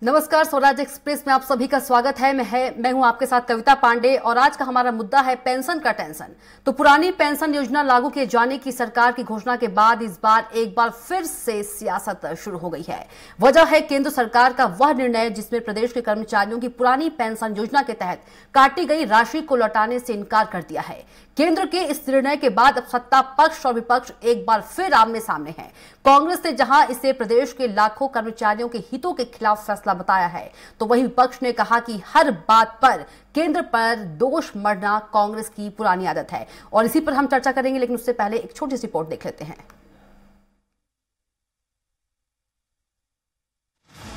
नमस्कार, स्वराज एक्सप्रेस में आप सभी का स्वागत है। मैं हूं आपके साथ कविता पांडे और आज का हमारा मुद्दा है पेंशन का टेंशन। तो पुरानी पेंशन योजना लागू किए जाने की सरकार की घोषणा के बाद इस बार एक बार फिर से सियासत शुरू हो गई है। वजह है केंद्र सरकार का वह निर्णय जिसमें प्रदेश के कर्मचारियों की पुरानी पेंशन योजना के तहत काटी गई राशि को लौटाने से इनकार कर दिया है। केंद्र के इस निर्णय के बाद अब सत्ता पक्ष और विपक्ष एक बार फिर आमने सामने हैं। कांग्रेस ने जहां इसे प्रदेश के लाखों कर्मचारियों के हितों के खिलाफ फैसला बताया है, तो वहीं विपक्ष ने कहा कि हर बात पर केंद्र पर दोष मढ़ना कांग्रेस की पुरानी आदत है। और इसी पर हम चर्चा करेंगे, लेकिन उससे पहले एक छोटी सी रिपोर्ट देख लेते हैं।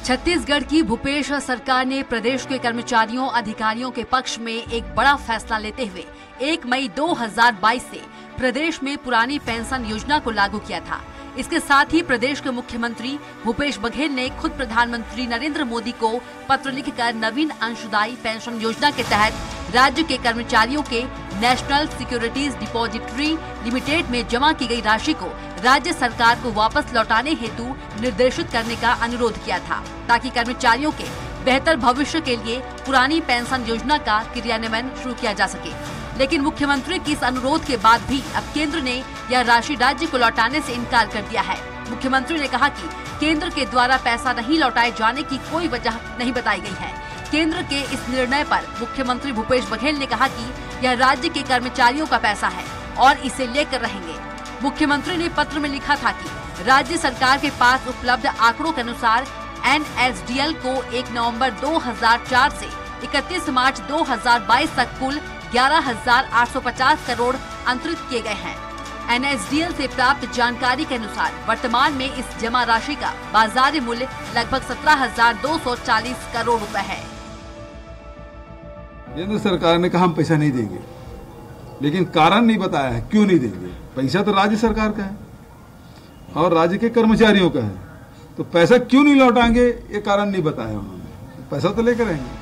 छत्तीसगढ़ की भूपेश सरकार ने प्रदेश के कर्मचारियों अधिकारियों के पक्ष में एक बड़ा फैसला लेते हुए 1 मई 2022 से प्रदेश में पुरानी पेंशन योजना को लागू किया था। इसके साथ ही प्रदेश के मुख्यमंत्री भूपेश बघेल ने खुद प्रधानमंत्री नरेंद्र मोदी को पत्र लिखकर नवीन अंशदायी पेंशन योजना के तहत राज्य के कर्मचारियों के नेशनल सिक्योरिटीज डिपॉजिटरी लिमिटेड में जमा की गई राशि को राज्य सरकार को वापस लौटाने हेतु निर्देशित करने का अनुरोध किया था, ताकि कर्मचारियों के बेहतर भविष्य के लिए पुरानी पेंशन योजना का क्रियान्वयन शुरू किया जा सके। लेकिन मुख्यमंत्री के इस अनुरोध के बाद भी अब केंद्र ने यह राशि राज्य को लौटाने से इनकार कर दिया है। मुख्यमंत्री ने कहा कि केंद्र के द्वारा पैसा नहीं लौटाए जाने की कोई वजह नहीं बताई गई है। केंद्र के इस निर्णय पर मुख्यमंत्री भूपेश बघेल ने कहा कि यह राज्य के कर्मचारियों का पैसा है और इसे लेकर रहेंगे। मुख्यमंत्री ने पत्र में लिखा था कि राज्य सरकार के पास उपलब्ध आंकड़ों के अनुसार NSDL को 1 नवंबर 2004 से 31 मार्च 2022 तक कुल 11,850 करोड़ अंतरित किए गए हैं। NSDL से प्राप्त जानकारी के अनुसार वर्तमान में इस जमा राशि का बाजार मूल्य लगभग 17,240 करोड़ रुपए है। केंद्र सरकार ने कहा हम पैसा नहीं देंगे, लेकिन कारण नहीं बताया है क्यों नहीं देंगे। पैसा तो राज्य सरकार का है और राज्य के कर्मचारियों का है, तो पैसा क्यों नहीं लौटाएंगे ये कारण नहीं बताया उन्होंने। पैसा तो लेकर आएंगे।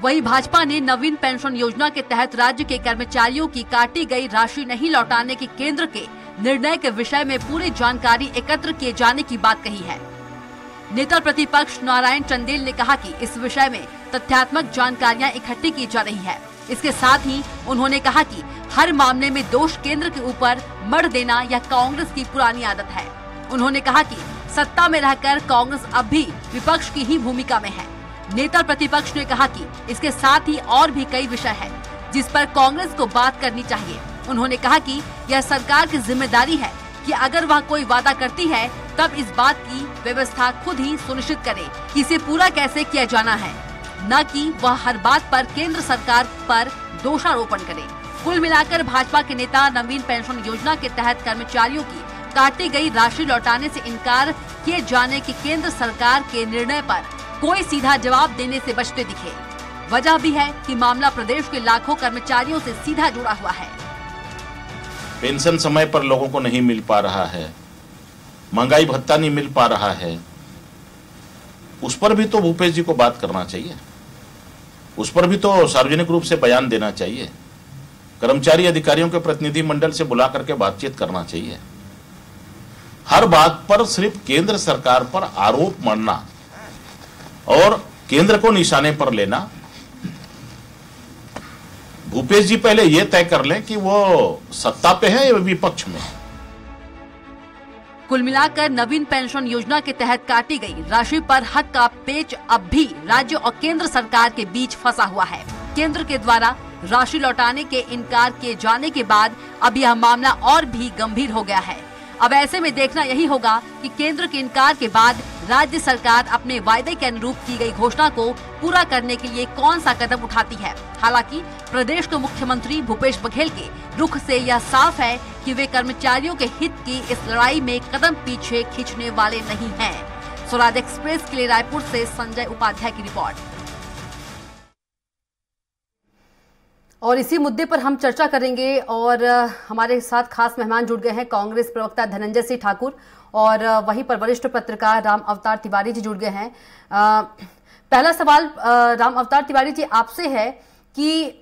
वहीं भाजपा ने नवीन पेंशन योजना के तहत राज्य के कर्मचारियों की काटी गई राशि नहीं लौटाने के केंद्र के निर्णय के विषय में पूरी जानकारी एकत्र किए जाने की बात कही है। नेता प्रतिपक्ष नारायण चंदेल ने कहा कि इस विषय में तथ्यात्मक जानकारियां इकट्ठी की जा रही है। इसके साथ ही उन्होंने कहा कि हर मामले में दोष केंद्र के ऊपर मढ़ देना यह कांग्रेस की पुरानी आदत है। उन्होंने कहा कि सत्ता में रहकर कांग्रेस अब भी विपक्ष की ही भूमिका में है। नेता प्रतिपक्ष ने कहा कि इसके साथ ही और भी कई विषय है जिस पर कांग्रेस को बात करनी चाहिए। उन्होंने कहा कि यह सरकार की जिम्मेदारी है कि अगर वह कोई वादा करती है तब इस बात की व्यवस्था खुद ही सुनिश्चित करे कि इसे पूरा कैसे किया जाना है, न कि वह हर बात पर केंद्र सरकार पर दोषारोपण करे। कुल मिलाकर भाजपा के नेता नवीन पेंशन योजना के तहत कर्मचारियों की काटी गई राशि लौटाने से इनकार किए जाने के केंद्र सरकार के निर्णय पर कोई सीधा जवाब देने से बचते दिखे। वजह भी है कि मामला प्रदेश के लाखों कर्मचारियों से सीधा जुड़ा हुआ है। पेंशन समय पर लोगों को नहीं मिल पा रहा है, महंगाई भत्ता नहीं मिल पा रहा है, उस पर भी तो भूपेश जी को बात करना चाहिए, उस पर भी तो सार्वजनिक रूप से बयान देना चाहिए। कर्मचारी अधिकारियों के प्रतिनिधि मंडल से बुला करके बातचीत करना चाहिए। हर बात पर सिर्फ केंद्र सरकार पर आरोप मढ़ना और केंद्र को निशाने पर लेना। भूपेश जी पहले यह तय कर लें कि वो सत्ता पे है या विपक्ष में। कुल मिलाकर नवीन पेंशन योजना के तहत काटी गई राशि पर हक का पेच अब भी राज्य और केंद्र सरकार के बीच फंसा हुआ है। केंद्र के द्वारा राशि लौटाने के इनकार किए जाने के बाद अब यह मामला और भी गंभीर हो गया है। अब ऐसे में देखना यही होगा कि केंद्र के इनकार के बाद राज्य सरकार अपने वायदे के अनुरूप की गई घोषणा को पूरा करने के लिए कौन सा कदम उठाती है। हालांकि प्रदेश के मुख्यमंत्री भूपेश बघेल के रुख से यह साफ है कि वे कर्मचारियों के हित की इस लड़ाई में कदम पीछे खींचने वाले नहीं हैं। स्वराज एक्सप्रेस के लिए रायपुर से संजय उपाध्याय की रिपोर्ट। और इसी मुद्दे पर हम चर्चा करेंगे और हमारे साथ खास मेहमान जुड़ गए हैं कांग्रेस प्रवक्ता धनंजय सिंह ठाकुर और वहीं पर वरिष्ठ पत्रकार राम अवतार तिवारी जी जुड़ गए हैं। पहला सवाल राम अवतार तिवारी जी आपसे है कि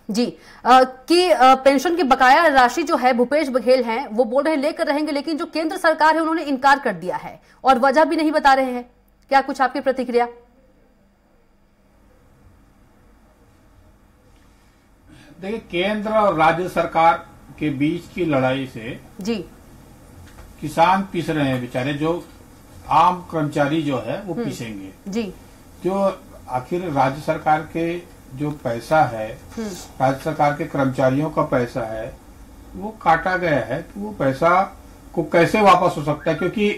पेंशन की बकाया राशि जो है भूपेश बघेल हैं वो बोल रहे हैं लेकर रहेंगे, लेकिन जो केंद्र सरकार है उन्होंने इनकार कर दिया है और वजह भी नहीं बता रहे हैं। क्या कुछ आपकी प्रतिक्रिया? देखिए, केंद्र और राज्य सरकार के बीच की लड़ाई से जी किसान पिस रहे हैं बेचारे, जो आम कर्मचारी जो है वो पिसेंगे जी। जो आखिर राज्य सरकार के जो पैसा है, राज्य सरकार के कर्मचारियों का पैसा है वो काटा गया है, तो वो पैसा को कैसे वापस हो सकता है? क्योंकि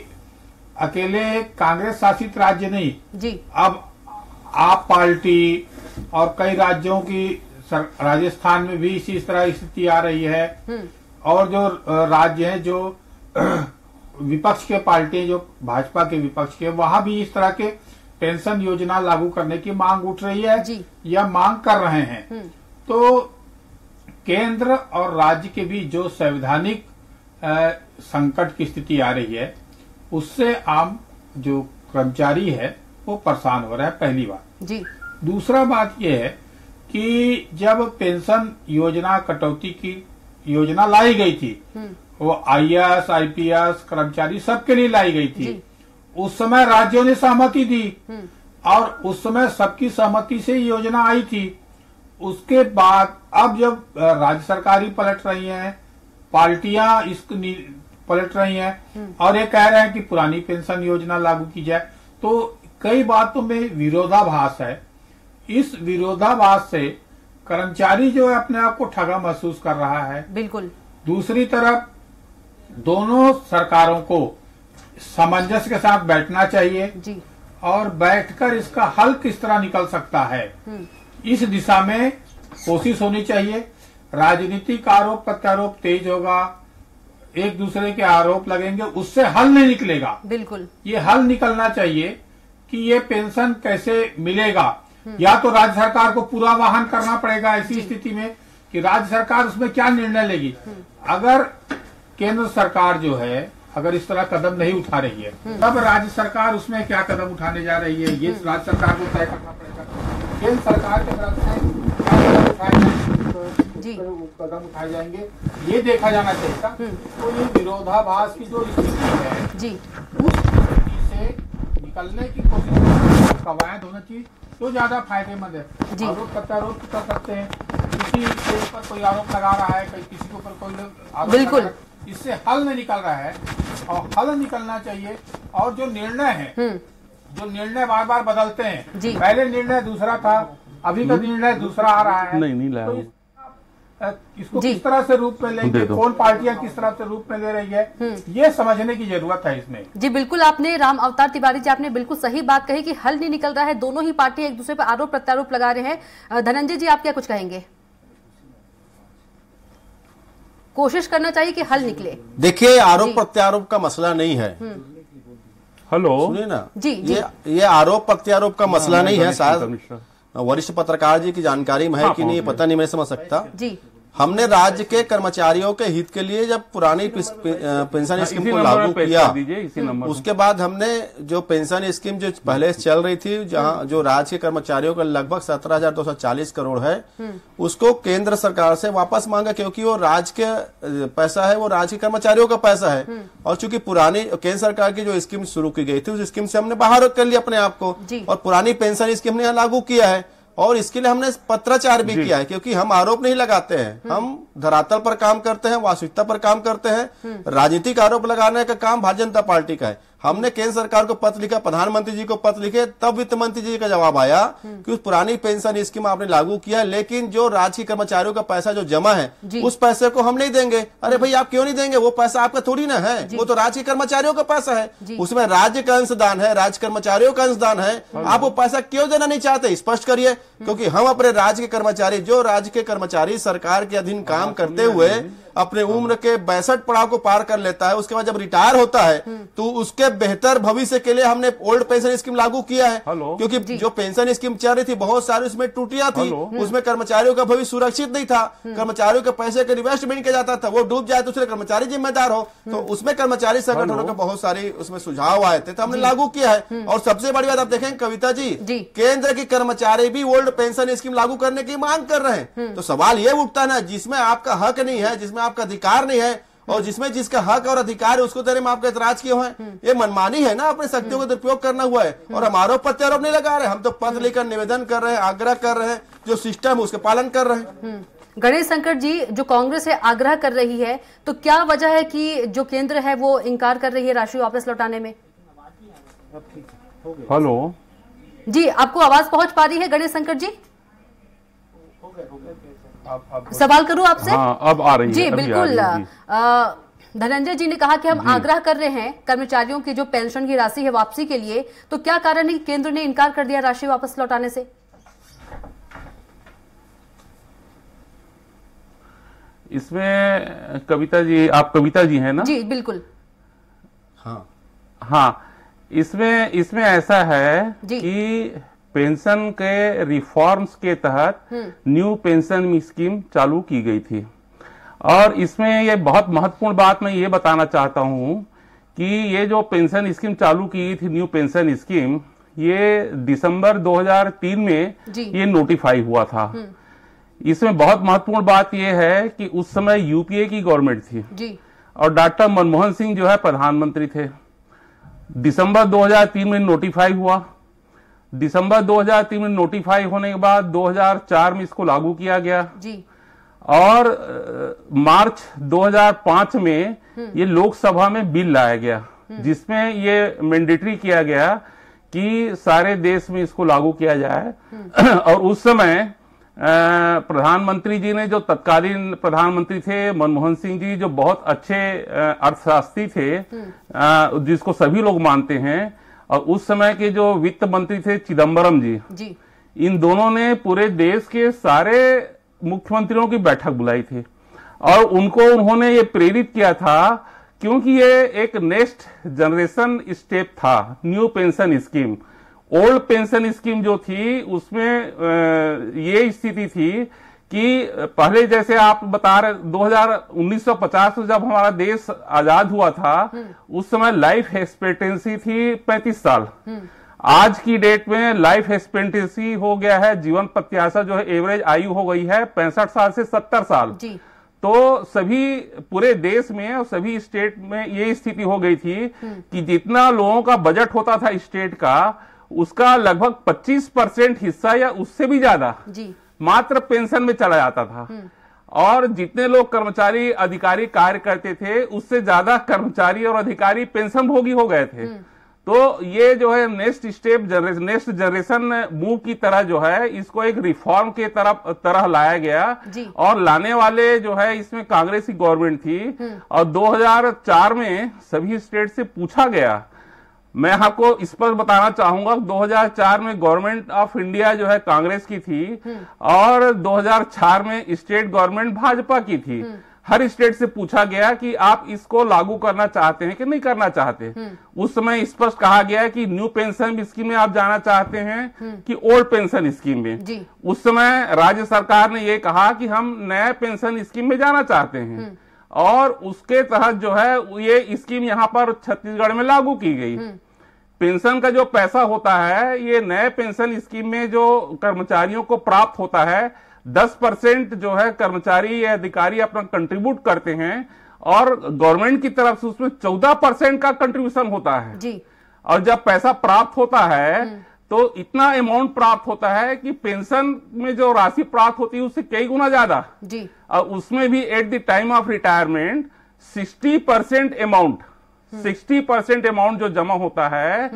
अकेले कांग्रेस शासित राज्य नहीं जी, अब आप पार्टी और कई राज्यों की, राजस्थान में भी इसी तरह स्थिति आ रही है, और जो राज्य हैं जो विपक्ष के पार्टी, जो भाजपा के विपक्ष के, वहां भी इस तरह के पेंशन योजना लागू करने की मांग उठ रही है या मांग कर रहे हैं। तो केंद्र और राज्य के बीच जो संवैधानिक संकट की स्थिति आ रही है उससे आम जो कर्मचारी है वो परेशान हो रहा है, पहली बात जी। दूसरा बात यह है कि जब पेंशन योजना कटौती की योजना लाई गई थी, वो IAS, IPS कर्मचारी सबके लिए लाई गई थी, उस समय राज्यों ने सहमति दी और उस समय सबकी सहमति से योजना आई थी। उसके बाद अब जब राज्य सरकार ही पलट रही है, पार्टियां इसको पलट रही हैं और ये कह रहे हैं कि पुरानी पेंशन योजना लागू की जाए, तो कई बातों में विरोधाभास है। इस विरोधाभास से कर्मचारी जो है अपने आप को ठगा महसूस कर रहा है। बिल्कुल। दूसरी तरफ दोनों सरकारों को सामंजस्य के साथ बैठना चाहिए जी, और बैठकर इसका हल किस तरह निकल सकता है इस दिशा में कोशिश होनी चाहिए। राजनीतिक आरोप प्रत्यारोप तेज होगा, एक दूसरे के आरोप लगेंगे, उससे हल नहीं निकलेगा। बिल्कुल। ये हल निकलना चाहिए कि ये पेंशन कैसे मिलेगा, या तो राज्य सरकार को पूरा वहन करना पड़ेगा ऐसी स्थिति में कि राज्य सरकार उसमें क्या निर्णय लेगी। अगर केंद्र सरकार जो है अगर इस तरह कदम नहीं उठा रही है, तब राज्य सरकार उसमें क्या कदम उठाने जा रही है, ये राज्य सरकार को तय करना पड़ेगा। केंद्र सरकार की तरफ से क्या कदम उठाए जाएंगे, कदम उठाए जाएंगे, ये देखा जाना चाहिए। तो ये विरोधाभास की जो स्थिति है जी, उस स्थिति से निकलने की कोशिश कवायद होना चाहिए, तो ज्यादा फायदेमंद है। आरोप प्रत्यारोप कर सकते हैं, किसी के ऊपर कोई आरोप लगा रहा है, किसी के ऊपर कोई आरोप, बिल्कुल, इससे हल नहीं निकल रहा है और हल निकलना चाहिए। और जो निर्णय है, जो निर्णय बार बार बदलते हैं, पहले निर्णय दूसरा था, अभी का निर्णय दूसरा आ रहा है, नहीं तो इसको किस तरह से रूप में लेंगे, कौन पार्टियां किस तरह से रूप में ले रही है, ये समझने की जरूरत है इसमें। जी बिल्कुल, आपने राम अवतार तिवारी जी आपने बिल्कुल सही बात कही कि हल नहीं निकल रहा है, दोनों ही पार्टी एक दूसरे पर आरोप प्रत्यारोप लगा रहे हैं। धनंजय जी, आप क्या कुछ कहेंगे? कोशिश करना चाहिए कि हल निकले। देखिए, आरोप प्रत्यारोप का मसला नहीं है। हेलो, सुनिए ना जी, ये आरोप प्रत्यारोप का मसला नहीं है। शायद वरिष्ठ पत्रकार जी की जानकारी में है कि नहीं, पता नहीं, मैं समझ सकता जी। हमने राज्य के कर्मचारियों के हित के लिए जब पुरानी पेंशन स्कीम को लागू किया, उसके बाद हमने जो पेंशन स्कीम जो पहले चल रही थी, जहां जो राज्य के कर्मचारियों का लगभग 17,240 करोड़ है, उसको केंद्र सरकार से वापस मांगा, क्योंकि वो राज्य के पैसा है, वो राज्य के कर्मचारियों का पैसा है। और चूंकि पुरानी केंद्र सरकार की जो स्कीम शुरू की गई थी, उस स्कीम से हमने बाहर कर लिया अपने आप को, और पुरानी पेंशन स्कीम हमने लागू किया है। और इसके लिए हमने पत्राचार भी किया है, क्योंकि हम आरोप नहीं लगाते हैं, हम धरातल पर काम करते हैं, वास्तविकता पर काम करते हैं। राजनीतिक आरोप लगाने का काम भारतीय जनता पार्टी का है। हमने केंद्र सरकार को पत्र लिखा, प्रधानमंत्री जी को पत्र लिखे, तब वित्त मंत्री जी का जवाब आया कि उस पुरानी पेंशन स्कीम आपने लागू किया है, लेकिन जो राज्य के कर्मचारियों का पैसा जो जमा है, उस पैसे को हम नहीं देंगे। अरे भाई, आप क्यों नहीं देंगे? वो पैसा आपका थोड़ी ना है, वो तो राज्य के कर्मचारियों का पैसा है, उसमें राज्य का अंशदान है, राज्य कर्मचारियों का अंशदान है। आप वो पैसा क्यों देना नहीं चाहते, स्पष्ट करिए। क्योंकि हम अपने राज्य के कर्मचारी, जो राज्य के कर्मचारी सरकार के अधीन काम करते हुए अपने उम्र के 62 पड़ाव को पार कर लेता है, उसके बाद जब रिटायर होता है तो उसके बेहतर भविष्य के लिए हमने ओल्ड पेंशन स्कीम लागू किया है। क्योंकि जो पेंशन स्कीम चल रही थी बहुत सारी उसमें त्रुटियां थी, उसमें कर्मचारियों का भविष्य सुरक्षित नहीं था, कर्मचारियों के पैसे का इन्वेस्टमेंट किया जाता था, वो डूब जाए तो उसके कर्मचारी जिम्मेदार हो, तो उसमें कर्मचारी संगठनों के बहुत सारी उसमें सुझाव आए थे, तो हमने लागू किया है। और सबसे बड़ी बात आप देखें कविता जी, केंद्र के कर्मचारी भी ओल्ड पेंशन स्कीम लागू करने की मांग कर रहे हैं। तो सवाल ये उठता ना, जिसमें आपका हक नहीं है, जिसमें आपका अधिकार नहीं है और जिसमें जिसका हक और अधिकार है उसको देने में आपका एतराज क्यों है? ये मनमानी है ना, अपनी शक्तियों का दुरुपयोग करना हुआ है। और हम आरोप प्रत्यारोप नहीं लगा रहे, हम तो पत्र लेकर निवेदन कर रहे हैं, आग्रह कर रहे हैं, जो सिस्टम है उसके पालन कर रहे हैं। गणेश शंकर जी, जो कांग्रेस है आग्रह कर रही है, तो क्या वजह है कि जो केंद्र है वो इनकार कर रही है राशि वापस लौटाने में? हेलो जी, आपको आवाज पहुंच पा रही है गणेश शंकर जी? सवाल करूं आपसे? हाँ, अब आ रही है। जी बिल्कुल। धनंजय जी ने कहा कि हम आग्रह कर रहे हैं कर्मचारियों की जो पेंशन की राशि है वापसी के लिए, तो क्या कारण है कि केंद्र ने इनकार कर दिया राशि वापस लौटाने से? इसमें कविता जी, आप कविता जी हैं ना? जी बिल्कुल। हाँ, इसमें ऐसा है कि पेंशन के रिफॉर्म्स के तहत न्यू पेंशन स्कीम चालू की गई थी। और इसमें ये बहुत महत्वपूर्ण बात मैं ये बताना चाहता हूं कि ये जो पेंशन स्कीम चालू की गई थी, न्यू पेंशन स्कीम, ये दिसंबर 2003 में ये नोटिफाई हुआ था। इसमें बहुत महत्वपूर्ण बात यह है कि उस समय यूपीए की गवर्नमेंट थी और डॉक्टर मनमोहन सिंह जो है प्रधानमंत्री थे। दिसंबर 2003 में नोटिफाई हुआ। दिसंबर 2003 में नोटिफाई होने के बाद 2004 में इसको लागू किया गया और मार्च 2005 में ये लोकसभा में बिल लाया गया जिसमें ये मैंडेटरी किया गया कि सारे देश में इसको लागू किया जाए। और उस समय प्रधानमंत्री जी ने, जो तत्कालीन प्रधानमंत्री थे मनमोहन सिंह जी, जो बहुत अच्छे अर्थशास्त्री थे, जिसको सभी लोग मानते हैं, और उस समय के जो वित्त मंत्री थे चिदम्बरम जी, इन दोनों ने पूरे देश के सारे मुख्यमंत्रियों की बैठक बुलाई थी और उन्होंने ये प्रेरित किया था क्योंकि ये एक नेक्स्ट जनरेशन स्टेप था। New pension scheme, old pension scheme जो थी उसमें ये स्थिति थी कि पहले जैसे आप बता रहे 1950 में जब हमारा देश आजाद हुआ था उस समय लाइफ एक्सपेक्टेंसी थी 35 साल। आज की डेट में लाइफ एक्सपेक्टेंसी हो गया है, जीवन प्रत्याशा जो है एवरेज आयु हो गई है 65 साल से 70 साल। तो सभी पूरे देश में और सभी स्टेट में ये स्थिति हो गई थी कि जितना लोगों का बजट होता था स्टेट का, उसका लगभग 25% हिस्सा या उससे भी ज्यादा मात्र पेंशन में चला जाता था। और जितने लोग कर्मचारी अधिकारी कार्य करते थे उससे ज्यादा कर्मचारी और अधिकारी पेंशन भोगी हो गए थे। तो ये जो है नेक्स्ट जनरेशन मूव की तरह जो है इसको एक रिफॉर्म के तरह लाया गया और लाने वाले जो है इसमें कांग्रेस की गवर्नमेंट थी। और 2004 में सभी स्टेट से पूछा गया, मैं आपको इस पर बताना चाहूंगा 2004 में गवर्नमेंट ऑफ इंडिया जो है कांग्रेस की थी और 2004 में स्टेट गवर्नमेंट भाजपा की थी। हर स्टेट से पूछा गया कि आप इसको लागू करना चाहते हैं कि नहीं करना चाहते। उस समय स्पष्ट कहा गया कि न्यू पेंशन स्कीम में आप जाना चाहते हैं कि ओल्ड पेंशन स्कीम में। उस समय राज्य सरकार ने यह कहा कि हम नए पेंशन स्कीम में जाना चाहते हैं और उसके तहत जो है ये स्कीम यहाँ पर छत्तीसगढ़ में लागू की गई। पेंशन का जो पैसा होता है ये नए पेंशन स्कीम में जो कर्मचारियों को प्राप्त होता है 10% जो है कर्मचारी या अधिकारी अपना कंट्रीब्यूट करते हैं और गवर्नमेंट की तरफ से उसमें 14% का कंट्रीब्यूशन होता है। और जब पैसा प्राप्त होता है तो इतना अमाउंट प्राप्त होता है कि पेंशन में जो राशि प्राप्त होती है उससे कई गुना ज्यादा। और उसमें भी at the time of retirement 60% amount जो जमा होता है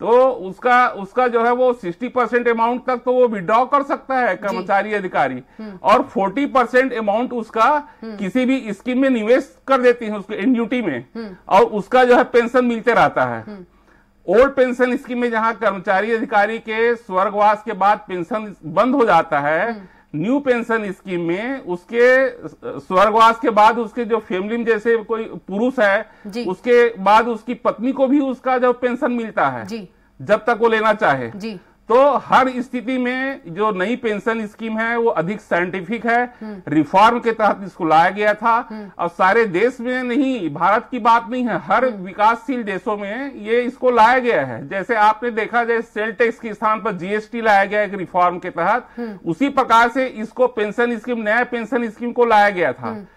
तो उसका जो है वो 60% अमाउंट तक तो वो विड्रॉ कर सकता है कर्मचारी अधिकारी और 40% अमाउंट उसका किसी भी स्कीम में निवेश कर देती है उसके एन्युटी में और उसका जो है पेंशन मिलते रहता है। ओल्ड पेंशन स्कीम में जहां कर्मचारी अधिकारी के स्वर्गवास के बाद पेंशन बंद हो जाता है, न्यू पेंशन स्कीम में उसके स्वर्गवास के बाद उसके जो फैमिली में जैसे कोई पुरुष है उसके बाद उसकी पत्नी को भी उसका जो पेंशन मिलता है जब तक वो लेना चाहे जी। तो हर स्थिति में जो नई पेंशन स्कीम है वो अधिक साइंटिफिक है, रिफॉर्म के तहत इसको लाया गया था और सारे देश में नहीं, भारत की बात नहीं है, हर विकासशील देशों में ये इसको लाया गया है। जैसे आपने देखा जैसे सेल टैक्स के स्थान पर जीएसटी लाया गया एक रिफॉर्म के तहत, उसी प्रकार से इसको पेंशन स्कीम, नया पेंशन स्कीम को लाया गया था।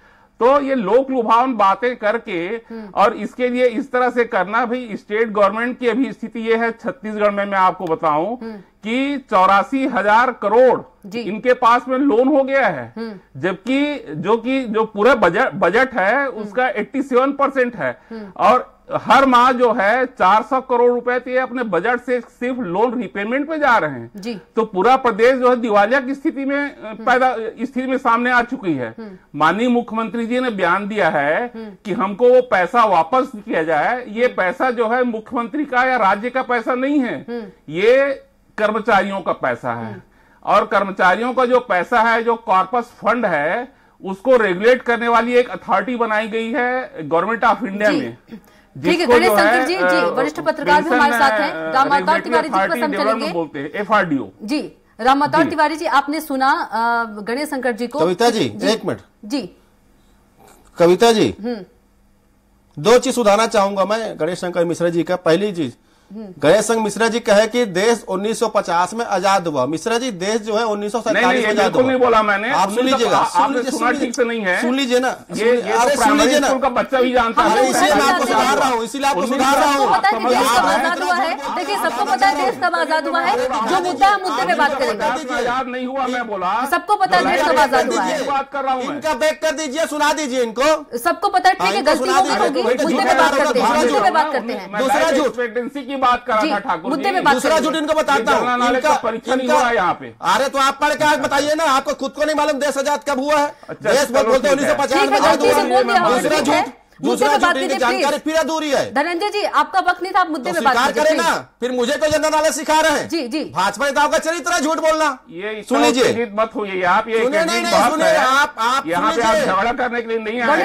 तो ये लोक लुभावन बातें करके और इसके लिए इस तरह से करना, भाई स्टेट गवर्नमेंट की अभी स्थिति ये है छत्तीसगढ़ में, मैं आपको बताऊं कि 84,000 करोड़ इनके पास में लोन हो गया है, जबकि जो पूरा बजट है उसका 87% है और हर माह जो है 400 करोड़ रुपए तो ये अपने बजट से सिर्फ लोन रिपेमेंट पे जा रहे हैं जी। तो पूरा प्रदेश जो है दिवालिया की स्थिति में सामने आ चुकी है। माननीय मुख्यमंत्री जी ने बयान दिया है कि हमको वो पैसा वापस किया जाए। ये पैसा जो है मुख्यमंत्री का या राज्य का पैसा नहीं है, ये कर्मचारियों का पैसा है और कर्मचारियों का जो पैसा है, जो कॉर्पस फंड है, उसको रेगुलेट करने वाली एक अथॉरिटी बनाई गई है गवर्नमेंट ऑफ इंडिया में। ठीक है, गणेश शंकर जी वरिष्ठ पत्रकार भी हमारे साथ हैं। रामअवतार तिवारी जी को हम चलेंगे, बोलते हैं FRDO जी। रामअवतार तिवारी जी, आपने सुना गणेश शंकर जी को। कविता जी एक मिनट जी। कविता जी, 2 चीज सुधारना चाहूंगा मैं गणेश शंकर मिश्रा जी का। पहली चीज, गणेश शंकर मिश्रा जी कहे कि देश 1950 में आजाद हुआ। मिश्रा जी, देश जो है 1947 में आजाद हुआ। नहीं बोला मैंने, आप सुन लीजिएगा, सुना ठीक से नहीं है, सुन लीजिए ना, अरे सुन लीजिए ना, का बच्चा भी जानता है, इसीलिए मैं आपको सुधार रहा हूँ, इसीलिए आपको सुधार रहा हूँ। देखिए सबको पता है देश कब आजाद हुआ है, जो मुद्दा है मुद्दे पे बात करेंगे। आजाद नहीं हुआ मैं बोला, सबको पता है देश कब आजाद हुआ है, बात कर रहा हूँ। इनका बैक कर दीजिए, सुना दीजिए इनको, सबको पता है। ठीक है, गलती होगी, मुद्दे पे बात करते हैं, मुद्दे पे बात करते हैं। दूसरा झूठ, एक्सपेक्टेंसी की बात कर रहा था, मुद्दे में बात। दूसरा झूठ इनको बताता हूँ, इनका परीक्षा नहीं हुआ यहाँ पे। अरे तो आप पढ़ के बताइए ना, आपको खुद को नहीं मालूम देश आजाद कब हुआ है? देश बोलते 1950 में आजाद हुआ। दूसरा झूठ, दूसरा झूठ की जानकारी फिर अधूरी है। धनंजय जी, आपका वक्त नहीं था, आप मुद्दे में बात करें ना, फिर मुझे तो जनरल नॉलेज सिखा रहे हैं। जी जी, भाजपा नेताओं का चरित्र है झूठ बोलना। ये सुन लीजिए, मत होइए आप, ये सुनिए, नहीं सुनिए, आप यहाँ पे आप झगड़ा करने के लिए नहीं आए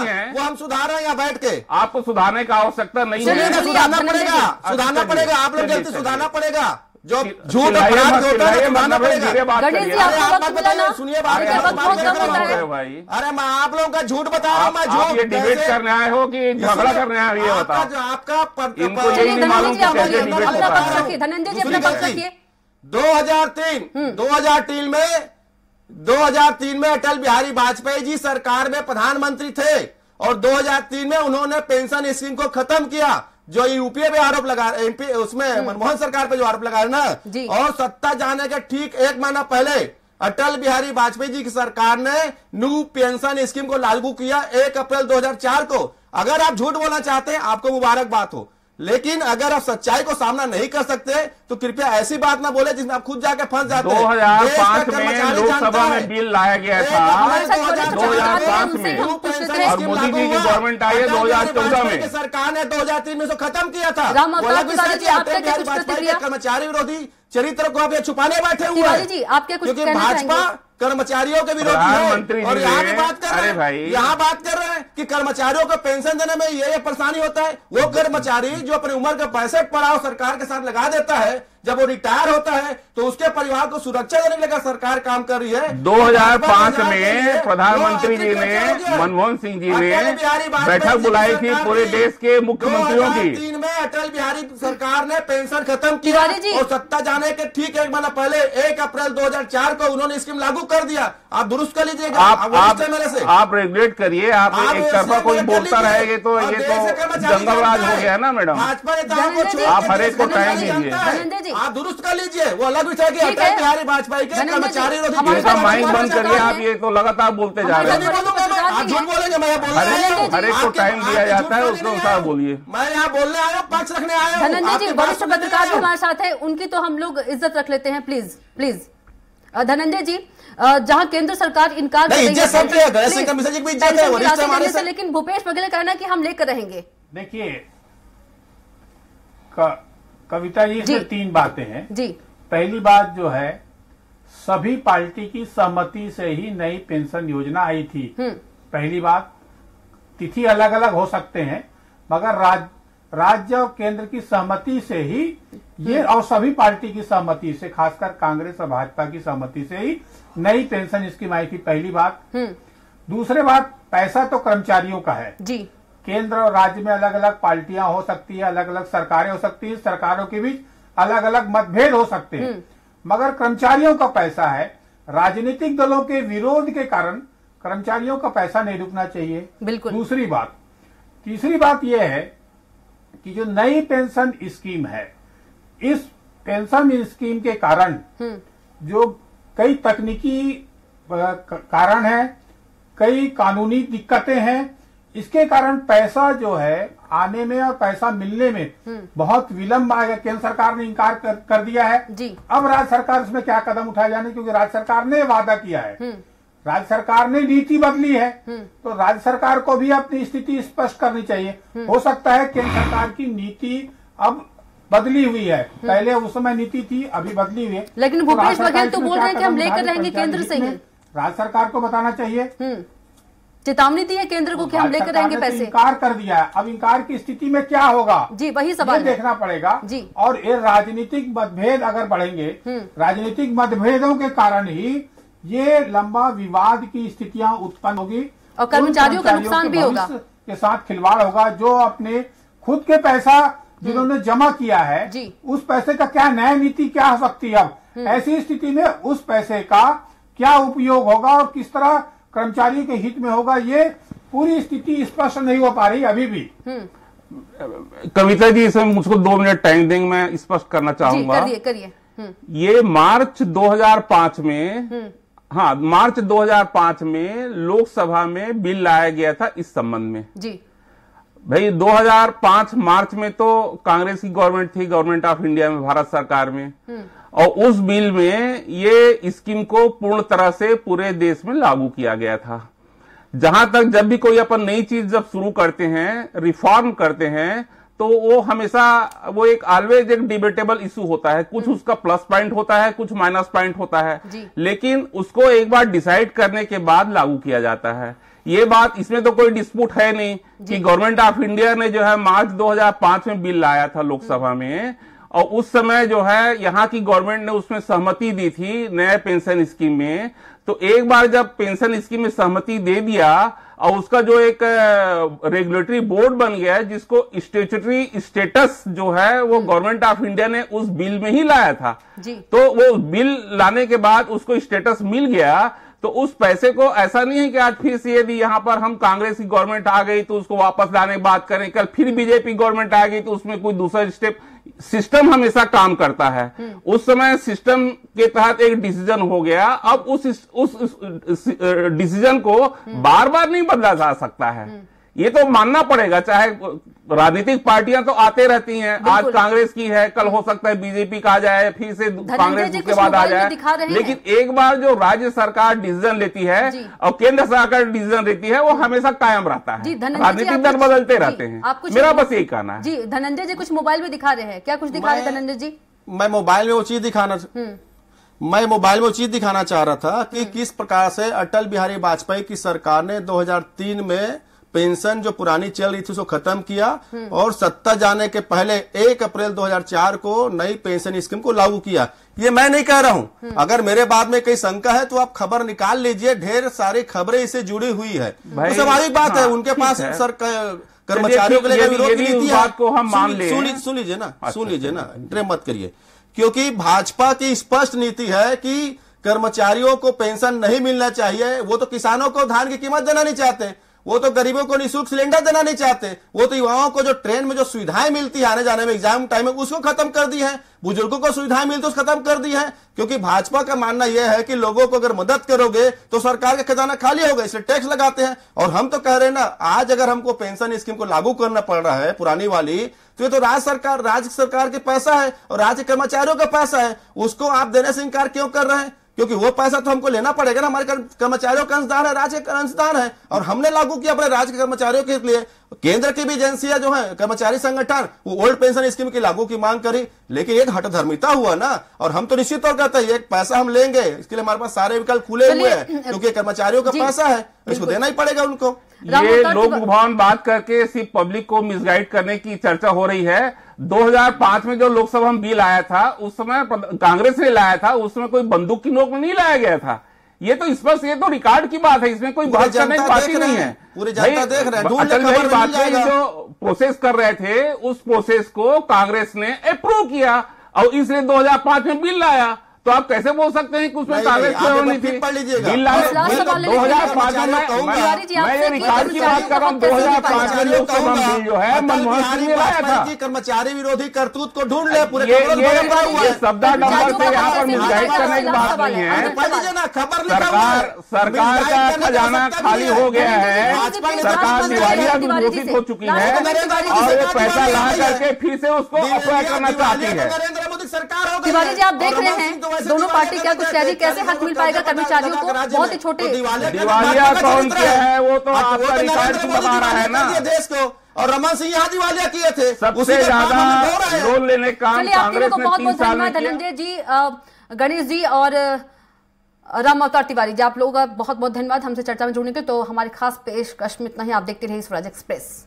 हैं, वो हम सुधार रहे हैं यहाँ बैठ के। आपको सुधारने का आवश्यकता नहीं है, सुधारना पड़ेगा, सुधारना पड़ेगा, आप लोग गलती सुधारना पड़ेगा। जो झूठ अपराध होता है सुधारना पड़ेगा। सुनिए बात, अरे मैं आप लोगों का झूठ बता रहा हूँ, मैं झूठ ये डिबेट करने आए हो कि झगड़ा करने आए हो, ये बताओ। आपका इनको ये नहीं मालूम कि कैसे डिबेट होता है। धनंजय जी अपना पक्ष रखिए। 2003 में अटल बिहारी वाजपेयी जी सरकार में प्रधानमंत्री थे और 2003 में उन्होंने पेंशन स्कीम को खत्म किया। जो यूपीए पे आरोप लगा, एमपी उसमें मनमोहन सरकार पे जो आरोप लगा ना, और सत्ता जाने के ठीक 1 महीना पहले अटल बिहारी वाजपेयी जी की सरकार ने न्यू पेंशन स्कीम को लागू किया 1 अप्रैल 2004 को। अगर आप झूठ बोलना चाहते हैं, आपको मुबारकबाद हो, लेकिन अगर आप सच्चाई को सामना नहीं कर सकते तो कृपया ऐसी बात ना बोले जिसमें आप खुद जाके फंस जाते हैं। 2005 में लोकसभा में बिल लाया गया था, 2005 में, और मोदी जी की गवर्नमेंट आई है 2014 में। सरकार ने 2003 में खत्म किया था। कर्मचारी विरोधी चरित्र को आप छुपाने बैठे हुए हैं, क्योंकि भाजपा कर्मचारियों के विरोधी है। और यहाँ भी बात कर रहे हैं, यहाँ बात कर रहे हैं कि कर्मचारियों को पेंशन देने में ये परेशानी होता है। वो कर्मचारी जो अपनी उम्र के पैसे पड़ाव सरकार के साथ लगा देता है, जब वो रिटायर होता है तो उसके परिवार को सुरक्षा देने के लिए सरकार काम कर रही है। 2005 में प्रधानमंत्री जी ने, मनमोहन सिंह जी ने बैठक बुलाई थी पूरे देश के मुख्यमंत्रियों की। 2003 में अटल बिहारी सरकार ने पेंशन खत्म किया और सत्ता जाने के ठीक 1 महीना पहले 1 अप्रैल 2004 को उन्होंने स्कीम लागू कर दिया। आप दुरुस्त कर लीजिएगा, आप रेगुलेट करिए। आप एक तरफा कोई बोलता रहेंगे तो ये तो जंगल राज हो गया ना मैडम। भाजपा नेताओं को आप हर एक को टाइम दीजिए, आप दुरुस्त कर लीजिए। वो अलग विषय की अटल बिहारी वाजपेयी के कर्मचारी माइंड बंद करिए। आप ये तो लगातार बोलते जा रहे हैं, आप झूठ बोलेंगे। मैं हर एक को टाइम दिया जाता है, उसके अनुसार बोलिए। मैं यहाँ बोलने आया हूँ, पक्ष रखने आया हूँ। धनंजय जी वरिष्ठ पत्रकार भी हमारे साथ है, उनकी तो हम लोग इज्जत रख लेते हैं, प्लीज प्लीज। धनंजय जी, जहां केंद्र सरकार इनकार कर रही है, लेकिन भूपेश बघेल कहना कि हम लेकर रहेंगे। देखिए, कविता जी, इसमें 3 बातें हैं जी। पहली बात जो है, सभी पार्टी की सहमति से ही नई पेंशन योजना आई थी। पहली बात, तिथि अलग अलग हो सकते हैं मगर राज्य और केंद्र की सहमति से ही ये, और सभी पार्टी की सहमति से, खासकर कांग्रेस और भाजपा की सहमति से ही नई पेंशन स्कीम आई थी। पहली बात। दूसरी बात, पैसा तो कर्मचारियों का है जी। केंद्र और राज्य में अलग अलग पार्टियां हो सकती है, अलग अलग सरकारें हो सकती है, सरकारों के बीच अलग अलग मतभेद हो सकते हैं, मगर कर्मचारियों का पैसा है। राजनीतिक दलों के विरोध के कारण कर्मचारियों का पैसा नहीं रुकना चाहिए। बिल्कुल। दूसरी बात, तीसरी बात यह है कि जो नई पेंशन स्कीम है, इस पेंशन स्कीम के कारण जो कई तकनीकी कारण है, कई कानूनी दिक्कतें हैं, इसके कारण पैसा जो है आने में और पैसा मिलने में बहुत विलंब आएगा। केंद्र सरकार ने इनकार कर दिया है जी। अब राज्य सरकार इसमें क्या कदम उठाए जाने, क्योंकि राज्य सरकार ने वादा किया है, राज्य सरकार ने नीति बदली है, तो राज्य सरकार को भी अपनी स्थिति स्पष्ट करनी चाहिए। हो सकता है केंद्र सरकार की नीति अब बदली हुई है, पहले उस समय नीति थी, अभी बदली हुई है। लेकिन भूपेश बघेल तो बोल रहे हैं कि हम लेकर रहेंगे केंद्र से ही। राज्य सरकार को बताना चाहिए, चेतावनी दी है केंद्र को कि हम लेकर रहेंगे पैसे। इनकार कर दिया है, अब इनकार की स्थिति में क्या होगा जी, वही सवाल देखना पड़ेगा जी। और ये राजनीतिक मतभेद अगर बढ़ेंगे, राजनीतिक मतभेदों के कारण ही ये लंबा विवाद की स्थितियां उत्पन्न होगी और कर्मचारियों का नुकसान भी होगा, के साथ खिलवाड़ होगा। जो अपने खुद के पैसा जिन्होंने जमा किया है जी। उस पैसे का क्या नया नीति क्या हो सकती है। अब ऐसी स्थिति में उस पैसे का क्या उपयोग होगा और किस तरह कर्मचारियों के हित में होगा, ये पूरी स्थिति स्पष्ट नहीं हो पा रही अभी भी। कविता जी, इसमें मुझको 2 मिनट टाइम देंगे, मैं स्पष्ट करना चाहूंगा। करिए। ये मार्च 2005 में, हाँ, मार्च 2005 में लोकसभा में बिल लाया गया था इस संबंध में जी। भाई 2005 मार्च में तो कांग्रेस की गवर्नमेंट थी, गवर्नमेंट ऑफ इंडिया में, भारत सरकार में, और उस बिल में ये स्कीम को पूर्ण तरह से पूरे देश में लागू किया गया था। जहां तक जब भी कोई अपन नई चीज जब शुरू करते हैं, रिफॉर्म करते हैं, तो वो हमेशा वो एक ऑलवेज एक डिबेटेबल इशू होता है। कुछ उसका प्लस पॉइंट होता है, कुछ माइनस पॉइंट होता है, लेकिन उसको एक बार डिसाइड करने के बाद लागू किया जाता है। ये बात, इसमें तो कोई डिस्प्यूट है नहीं कि गवर्नमेंट ऑफ इंडिया ने जो है मार्च 2005 में बिल लाया था लोकसभा में, और उस समय जो है यहाँ की गवर्नमेंट ने उसमें सहमति दी थी नए पेंशन स्कीम में। तो एक बार जब पेंशन स्कीम में सहमति दे दिया और उसका जो एक रेगुलेटरी बोर्ड बन गया है जिसको स्टैट्यूटरी स्टेटस जो है वो गवर्नमेंट ऑफ इंडिया ने उस बिल में ही लाया था जी। तो वो बिल लाने के बाद उसको स्टेटस मिल गया। तो उस पैसे को ऐसा नहीं है कि आज फिर से यदि यहां पर हम कांग्रेस की गवर्नमेंट आ गई तो उसको वापस लाने की बात करें, कल फिर बीजेपी गवर्नमेंट आ गई तो उसमें कोई दूसरा स्टेप। सिस्टम हमेशा काम करता है। उस समय सिस्टम के तहत एक डिसीजन हो गया, अब उस डिसीजन को बार बार नहीं बदला जा सकता है। ये तो मानना पड़ेगा, चाहे राजनीतिक पार्टियां तो आते रहती हैं, आज कांग्रेस की है, कल हो सकता है बीजेपी का आ जाए, फिर से कांग्रेस उसके बाद आ जाए, लेकिन एक बार जो राज्य सरकार डिसीजन लेती है और केंद्र सरकार डिसीजन लेती है वो हमेशा कायम रहता है। राजनीतिक दल बदलते रहते हैं, मेरा बस यही कहना है। जी धनंजय जी कुछ मोबाइल में दिखा रहे हैं, क्या कुछ दिखा रहे हैं धनंजय जी? मैं मोबाइल में वो चीज दिखाना चाह रहा था कि किस प्रकार से अटल बिहारी वाजपेयी की सरकार ने 2003 में पेंशन जो पुरानी चल रही थी उसको खत्म किया और सत्ता जाने के पहले 1 अप्रैल 2004 को नई पेंशन स्कीम को लागू किया। ये मैं नहीं कह रहा हूं, अगर मेरे बाद में कोई शंका है तो आप खबर निकाल लीजिए, ढेर सारी खबरें इससे जुड़ी हुई है। तो स्वाभाविक बात है, उनके पास कर्मचारियों के लिए विरोध की नीति है। सुन लीजिए ना, इंटरेस्ट मत करिए, क्योंकि भाजपा की स्पष्ट नीति है कि कर्मचारियों को पेंशन नहीं मिलना चाहिए। वो तो किसानों को धान की कीमत देना नहीं चाहते, वो तो गरीबों को निःशुल्क सिलेंडर देना नहीं चाहते, वो तो युवाओं को जो ट्रेन में जो सुविधाएं मिलती है आने जाने में एग्जाम टाइम में उसको खत्म कर दी है, बुजुर्गों को सुविधाएं मिलती है उसको खत्म कर दी है। क्योंकि भाजपा का मानना यह है कि लोगों को अगर मदद करोगे तो सरकार का खजाना खाली होगा, इसलिए टैक्स लगाते हैं। और हम तो कह रहे हैं ना, आज अगर हमको पेंशन स्कीम को लागू करना पड़ रहा है पुरानी वाली, तो ये तो राज्य सरकार के पैसा है और राज्य कर्मचारियों का पैसा है, उसको आप देने से इनकार क्यों कर रहे हैं? क्योंकि वो पैसा तो हमको लेना पड़ेगा ना, हमारे कर्मचारियों का अंशदान है, राज्य का अंशदान है, और हमने लागू किया अपने राज्य के कर्मचारियों के लिए। केंद्र की भी एजेंसियां जो है कर्मचारी संगठन, वो ओल्ड पेंशन स्कीम की लागू की मांग करी, लेकिन एक हठधर्मिता हुआ ना। और हम तो निश्चित तौर कहते हैं एक पैसा हम लेंगे, इसके लिए हमारे पास सारे विकल्प खुले हुए हैं, क्योंकि कर्मचारियों का पैसा है, इसको देना ही पड़ेगा उनको। ये लोक भवन बात करके सिर्फ पब्लिक को मिसगाइड करने की चर्चा हो रही है। 2005 में जो लोकसभा में बिल आया था, उस समय कांग्रेस ने लाया था, उसमें कोई बंदूक की नोक में नहीं लाया गया था। ये तो स्पष्ट, ये तो रिकॉर्ड की बात है, इसमें कोई बात करने की बात ही नहीं है। पूरी जनता देख रहे हैं, अटल बिहारी वाजपेयी जो प्रोसेस कर रहे थे, उस प्रोसेस को कांग्रेस ने अप्रूव किया और इसलिए 2005 में बिल लाया। तो आप कैसे बोल सकते हैं कि उसमें कांग्रेस की नहीं थी? बिल लाने 2005 में मैं ये रिकॉर्ड की बात कर रहा हूँ, 2005 में लोकसभा बिल जो है मनमोहन सिंह ने लाया था। कर्मचारी विरोधी करतूत को ढूंढ ले, पूरे ये शब्दा डंबर से यहाँ पर मिसगाइड करने की बात नहीं है। सरकार का खजाना खाली हो गया है, सरकार दिवालिया घोषित हो चुकी है और ये पैसा ला करके फिर से उसको अफवाह करना चाहती है। नरेंद्र मोदी सरकार हो गई। तिवारी जी, आप देख रहे हैं दोनों पार्टी क्या कुछ कह रही, कैसे हक मिल पाएगा कर्मचारियों को? बहुत ही छोटे दिवालिया कौन क्या है वो तो आपका रिकॉर्ड बता रहा है ना देश को। और रमन सिंह यहाँ दिवालिया किए थे, सबसे ज्यादा लोन लेने का कांग्रेस ने 3 साल में किया। धनंजय जी, गणेश जी और राम अवतार तिवारी जी, आप लोगों का बहुत बहुत धन्यवाद हमसे चर्चा में जुड़ने के। तो हमारी खास पेशकश में इतना ही। आप देखते रहिए स्वराज एक्सप्रेस।